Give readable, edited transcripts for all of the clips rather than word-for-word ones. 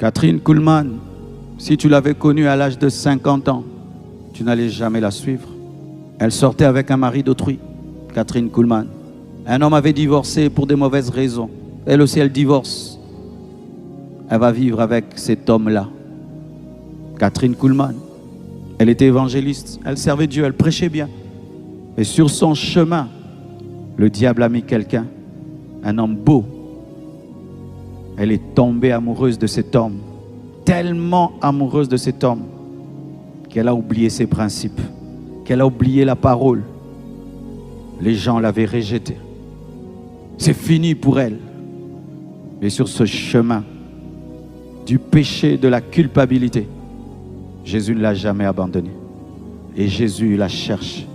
Catherine Kuhlman, si tu l'avais connue à l'âge de 50 ans, tu n'allais jamais la suivre. Elle sortait avec un mari d'autrui, Catherine Kuhlman. Un homme avait divorcé pour des mauvaises raisons. Elle aussi, elle divorce. Elle va vivre avec cet homme-là. Catherine Kuhlman, elle était évangéliste, elle servait Dieu, elle prêchait bien. Et sur son chemin, le diable a mis quelqu'un, un homme beau. Elle est tombée amoureuse de cet homme, tellement amoureuse de cet homme, qu'elle a oublié ses principes, qu'elle a oublié la parole. Les gens l'avaient rejetée. C'est fini pour elle. Mais sur ce chemin du péché, de la culpabilité, Jésus ne l'a jamais abandonnée. Et Jésus la cherche,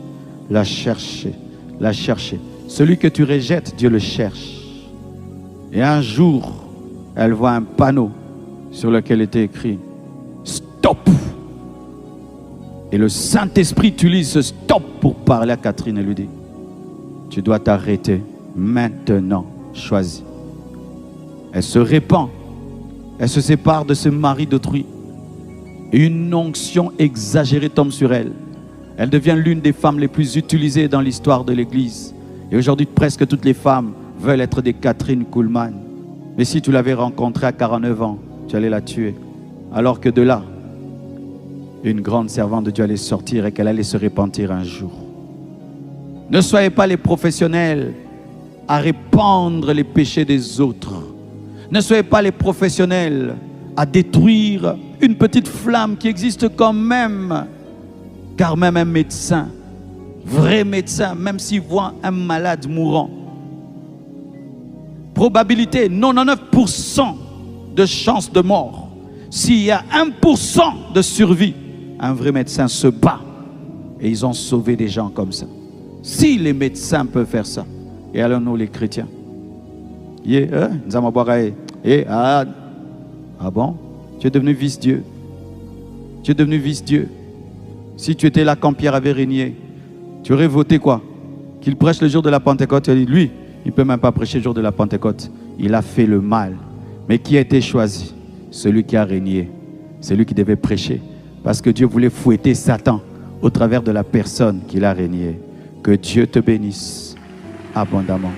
l'a cherché, l'a cherché. Celui que tu rejettes, Dieu le cherche. Et un jour, elle voit un panneau sur lequel était écrit « Stop ». Et le Saint-Esprit utilise ce stop pour parler à Catherine et lui dit « Tu dois t'arrêter maintenant, choisis ». Elle se répand, elle se sépare de ce mari d'autrui. Une onction exagérée tombe sur elle. Elle devient l'une des femmes les plus utilisées dans l'histoire de l'Église. Et aujourd'hui, presque toutes les femmes veulent être des Catherine Kuhlman. Mais si tu l'avais rencontrée à 49 ans, tu allais la tuer. Alors que de là, une grande servante de Dieu allait sortir et qu'elle allait se repentir un jour. Ne soyez pas les professionnels à répandre les péchés des autres. Ne soyez pas les professionnels à détruire une petite flamme qui existe quand même. Car même un médecin, vrai médecin, même s'il voit un malade mourant, probabilité 99% de chance de mort. S'il y a 1% de survie, un vrai médecin se bat. Et ils ont sauvé des gens comme ça. Si les médecins peuvent faire ça, et alors nous les chrétiens, ah bon? Tu es devenu vice-dieu. Tu es devenu vice-dieu. Si tu étais là quand Pierre avait régné, tu aurais voté quoi? Qu'il prêche le jour de la Pentecôte. Lui, il ne peut même pas prêcher le jour de la Pentecôte. Il a fait le mal. Mais qui a été choisi? Celui qui a régné. Celui qui devait prêcher. Parce que Dieu voulait fouetter Satan au travers de la personne qu'il a régné. Que Dieu te bénisse abondamment.